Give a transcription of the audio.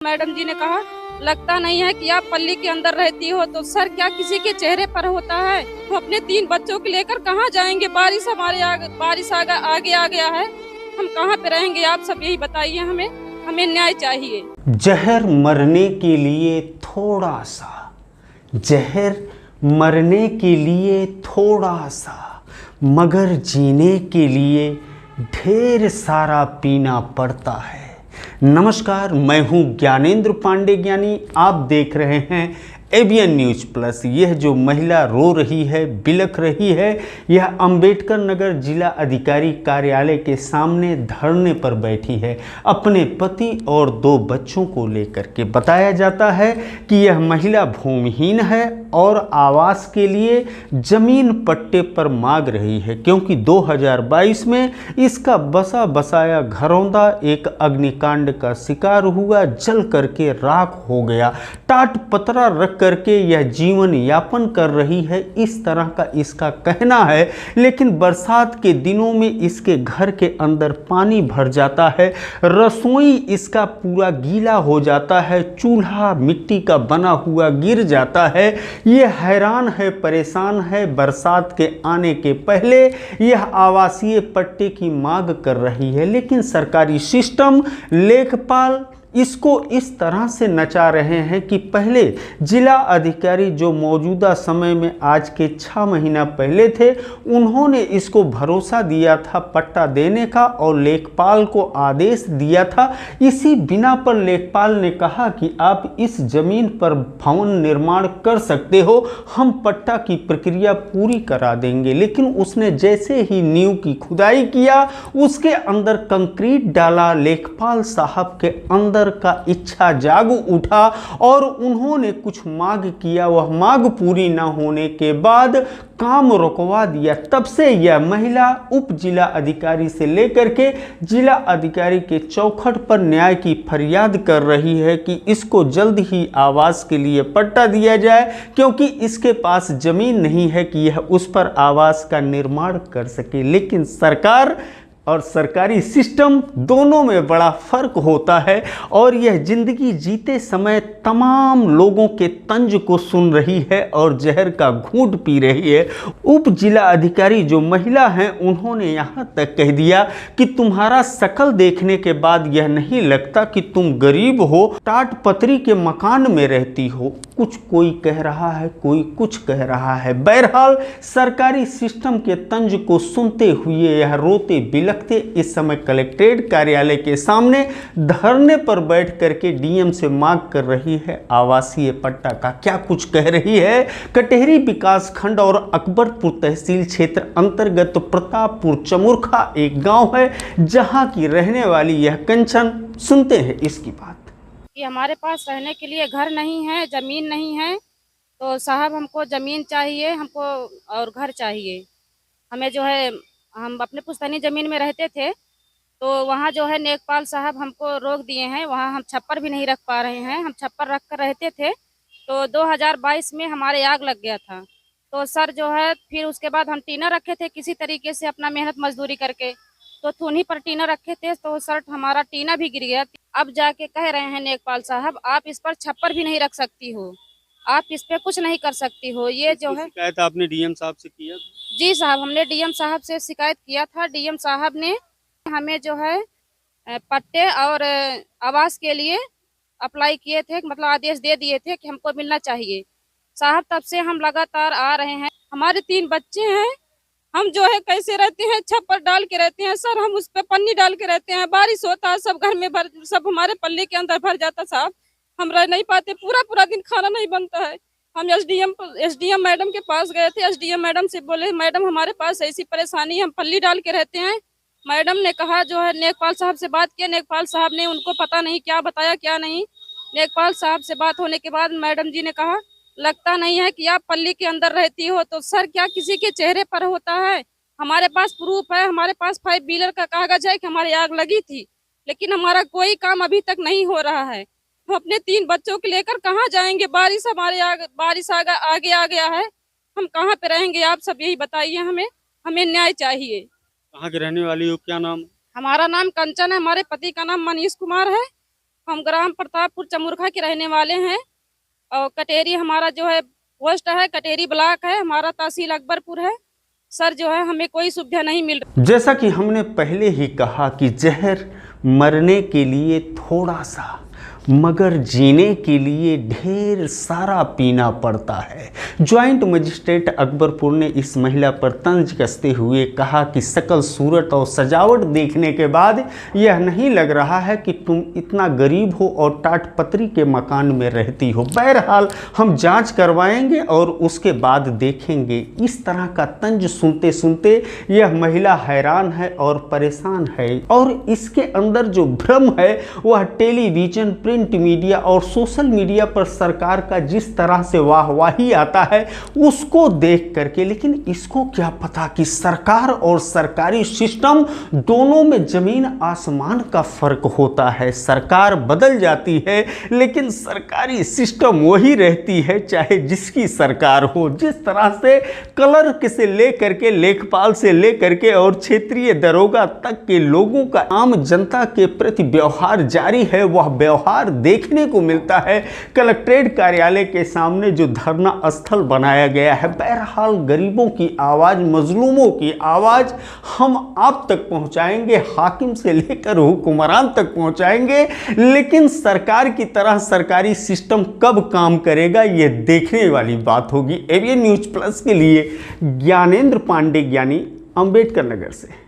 Madam जी ने कहा, लगता नहीं है कि आप पल्ली के अंदर रहती हो तो सर क्या किसी के चेहरे पर होता है। हम अपने 3 बच्चों को लेकर कहाँ जाएंगे। बारिश हमारे बारिश आगे आ गया है। हम कहाँ पे रहेंगे, आप सब यही बताइए। हमें न्याय चाहिए। जहर मरने के लिए थोड़ा सा, जहर मरने के लिए थोड़ा सा, मगर जीने के लिए ढेर सारा पीना पड़ता है। नमस्कार, मैं हूं ज्ञानेंद्र पांडे ज्ञानी। आप देख रहे हैं एबीएन न्यूज प्लस। यह जो महिला रो रही है, बिलख रही है, यह अंबेडकर नगर जिला अधिकारी कार्यालय के सामने धरने पर बैठी है अपने पति और 2 बच्चों को लेकर के। बताया जाता है कि यह महिला भूमिहीन है और आवास के लिए जमीन पट्टे पर मांग रही है, क्योंकि 2022 में इसका बसा बसाया घरौंदा एक अग्निकांड का शिकार हुआ, जल करके राख हो गया। टाट पतरा रख करके यह जीवन यापन कर रही है, इस तरह का इसका कहना है। लेकिन बरसात के दिनों में इसके घर के अंदर पानी भर जाता है, रसोई इसका पूरा गीला हो जाता है, चूल्हा मिट्टी का बना हुआ गिर जाता है। ये हैरान है, परेशान है। बरसात के आने के पहले यह आवासीय पट्टे की मांग कर रही है, लेकिन सरकारी सिस्टम, लेखपाल इसको इस तरह से नचा रहे हैं कि पहले जिला अधिकारी जो मौजूदा समय में आज के 6 महीना पहले थे, उन्होंने इसको भरोसा दिया था पट्टा देने का और लेखपाल को आदेश दिया था। इसी बिना पर लेखपाल ने कहा कि आप इस जमीन पर भवन निर्माण कर सकते हो, हम पट्टा की प्रक्रिया पूरी करा देंगे। लेकिन उसने जैसे ही नींव की खुदाई किया, उसके अंदर कंक्रीट डाला, लेखपाल साहब के अंदर का इच्छा जाग उठा और उन्होंने कुछ मांग किया। वह मांग पूरी न होने के बाद काम रुकवा दिया। तब से यह महिला उप जिला अधिकारी से लेकर के जिला अधिकारी के चौखट पर न्याय की फरियाद कर रही है कि इसको जल्द ही आवास के लिए पट्टा दिया जाए, क्योंकि इसके पास जमीन नहीं है कि यह उस पर आवास का निर्माण कर सके। लेकिन सरकार और सरकारी सिस्टम दोनों में बड़ा फर्क होता है और यह जिंदगी जीते समय तमाम लोगों के तंज को सुन रही है और जहर का घूंट पी रही है। उप जिला अधिकारी जो महिला हैं, उन्होंने यहाँ तक कह दिया कि तुम्हारा शकल देखने के बाद यह नहीं लगता कि तुम गरीब हो, टाट पतरी के मकान में रहती हो। कुछ कोई कह रहा है, कोई कुछ कह रहा है। बहरहाल सरकारी सिस्टम के तंज को सुनते हुए यह रोते बिलखते इस समय कलेक्ट्रेट कार्यालय के सामने धरने पर बैठ करके डीएम से मांग कर रही है आवासीय पट्टा का। क्या कुछ कह रही है? कटेहरी विकास खंड और अकबरपुर तहसील क्षेत्र अंतर्गत प्रतापपुर चमुरखा एक गांव है, जहां की रहने वाली यह कंचन। सुनते हैं इसकी बात। कि हमारे पास रहने के लिए घर नहीं है, जमीन नहीं है, तो साहब हमको जमीन चाहिए, हमको और घर चाहिए। हमें जो है, हम अपने पुश्तैनी ज़मीन में रहते थे, तो वहाँ जो है लेखपाल साहब हमको रोक दिए हैं। वहाँ हम छप्पर भी नहीं रख पा रहे हैं। हम छप्पर रख कर रहते थे, तो 2022 में हमारे आग लग गया था। तो सर जो है, फिर उसके बाद हम टीना रखे थे किसी तरीके से अपना मेहनत मजदूरी करके, तो थूनी पर टीना रखे थे, तो सर हमारा टीना भी गिर गया। अब जाके कह रहे हैं लेखपाल साहब, आप इस पर छप्पर भी नहीं रख सकती हो, आप इस पे कुछ नहीं कर सकती हो। ये जो है, शिकायत आपने डीएम साहब से किया? जी साहब, हमने डीएम साहब से शिकायत किया था। डीएम साहब ने हमें जो है पट्टे और आवास के लिए अप्लाई किए थे, मतलब आदेश दे दिए थे कि हमको मिलना चाहिए। साहब तब से हम लगातार आ रहे हैं। हमारे 3 बच्चे हैं। हम जो है कैसे रहते हैं, छप्पर डाल के रहते हैं सर, हम उस पे पन्नी डाल के रहते हैं। बारिश होता है, सब घर में भर, सब हमारे पल्ले के अंदर भर जाता साहब। हम रह नहीं पाते, पूरा पूरा दिन खाना नहीं बनता है। हम एसडीएम मैडम के पास गए थे। एसडीएम मैडम से बोले, मैडम हमारे पास ऐसी परेशानी, हम पल्ली डाल के रहते हैं। मैडम ने कहा जो है, लेखपाल साहब से बात किया, लेखपाल साहब ने उनको पता नहीं क्या बताया क्या नहीं। लेखपाल साहब से बात होने के बाद मैडम जी ने कहा, लगता नहीं है कि आप पल्ली के अंदर रहती हो तो सर क्या किसी के चेहरे पर होता है। हमारे पास प्रूफ है, हमारे पास 5 व्हीलर का कागज है कि हमारी आग लगी थी, लेकिन हमारा कोई काम अभी तक नहीं हो रहा है। हम अपने 3 बच्चों को लेकर कहाँ जाएंगे। बारिश आगे आ गया है। हम कहाँ पे रहेंगे, आप सब यही बताइए। हमें न्याय चाहिए। कहाँ के रहने वाली हो, क्या नाम? हमारा नाम कंचन है, हमारे पति का नाम मनीष कुमार है। हम ग्राम प्रतापपुर चमुरखा के रहने वाले हैं और कटेरी हमारा जो है पोस्ट है, कटेरी ब्लॉक है, हमारा तहसील अकबरपुर है। सर जो है हमें कोई सुविधा नहीं मिल रही। जैसा कि हमने पहले ही कहा कि जहर मरने के लिए थोड़ा सा मगर जीने के लिए ढेर सारा पीना पड़ता है। ज्वाइंट मजिस्ट्रेट अकबरपुर ने इस महिला पर तंज कसते हुए कहा कि सकल सूरत और सजावट देखने के बाद यह नहीं लग रहा है कि तुम इतना गरीब हो और टाट पतरी के मकान में रहती हो। बहरहाल हम जांच करवाएंगे और उसके बाद देखेंगे। इस तरह का तंज सुनते सुनते यह महिला हैरान है और परेशान है और इसके अंदर जो भ्रम है वह टेलीविजन, प्रिंट मीडिया और सोशल मीडिया पर सरकार का जिस तरह से वाहवाही आता है उसको देख करके। लेकिन इसको क्या पता कि सरकार और सरकारी सिस्टम दोनों में जमीन आसमान का फर्क होता है। सरकार बदल जाती है लेकिन सरकारी सिस्टम वही रहती है, चाहे जिसकी सरकार हो। जिस तरह से क्लर्क से लेकर के, लेखपाल से लेकर के और क्षेत्रीय दरोगा तक के लोगों का आम जनता के प्रति व्यवहार जारी है, वह व्यवहार देखने को मिलता है कलेक्ट्रेट कार्यालय के सामने जो धरना स्थल बनाया गया है। बहरहाल गरीबों की आवाज, मजलूमों की आवाज हम आप तक पहुंचाएंगे, हाकिम से लेकर हुक्मरान तक पहुंचाएंगे। लेकिन सरकार की तरह सरकारी सिस्टम कब काम करेगा यह देखने वाली बात होगी। एवीएन न्यूज प्लस के लिए ज्ञानेंद्र पांडे, ज्ञानी, अंबेडकर नगर से।